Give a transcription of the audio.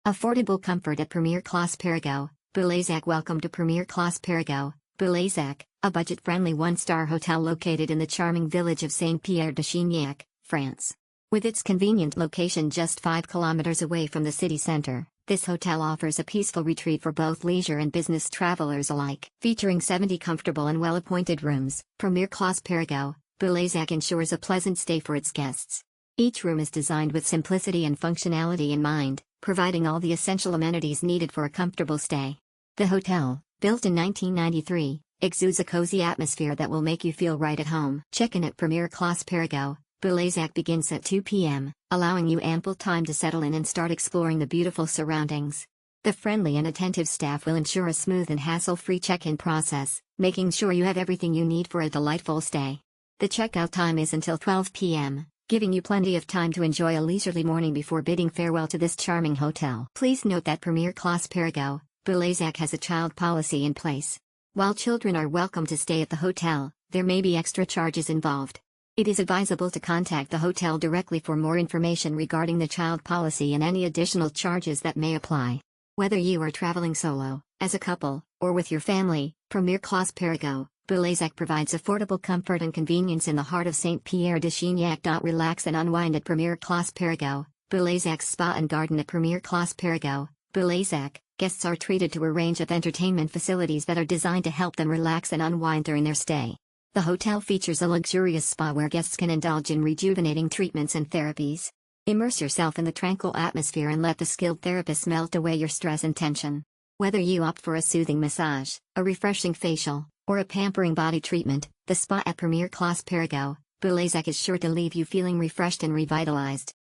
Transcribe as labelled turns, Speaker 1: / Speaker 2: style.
Speaker 1: Affordable comfort at Premiere Classe Perigueux, Boulazac. Welcome to Premiere Classe Perigueux, Boulazac, a budget-friendly one-star hotel located in the charming village of Saint-Pierre-de-Chignac, France. With its convenient location just 5 kilometers away from the city center, this hotel offers a peaceful retreat for both leisure and business travelers alike. Featuring 70 comfortable and well-appointed rooms, Premiere Classe Perigueux, Boulazac ensures a pleasant stay for its guests. Each room is designed with simplicity and functionality in mind, providing all the essential amenities needed for a comfortable stay. The hotel, built in 1993, exudes a cozy atmosphere that will make you feel right at home. Check-in at Premiere Classe Perigueux, Boulazac begins at 2 p.m., allowing you ample time to settle in and start exploring the beautiful surroundings. The friendly and attentive staff will ensure a smooth and hassle-free check-in process, making sure you have everything you need for a delightful stay. The checkout time is until 12 p.m., giving you plenty of time to enjoy a leisurely morning before bidding farewell to this charming hotel. Please note that Premiere Classe Perigueux, Boulazac has a child policy in place. While children are welcome to stay at the hotel, there may be extra charges involved. It is advisable to contact the hotel directly for more information regarding the child policy and any additional charges that may apply. Whether you are traveling solo, as a couple, or with your family, Premiere Classe Perigueux, Boulazac provides affordable comfort and convenience in the heart of Saint-Pierre-de-Chignac. Relax and unwind at Premiere Classe Perigueux, Boulazac's Spa and Garden at Premiere Classe Perigueux, Boulazac. Guests are treated to a range of entertainment facilities that are designed to help them relax and unwind during their stay. The hotel features a luxurious spa where guests can indulge in rejuvenating treatments and therapies. Immerse yourself in the tranquil atmosphere and let the skilled therapists melt away your stress and tension. Whether you opt for a soothing massage, a refreshing facial, or a pampering body treatment, the spa at Premiere Classe Perigueux, Boulazac is sure to leave you feeling refreshed and revitalized.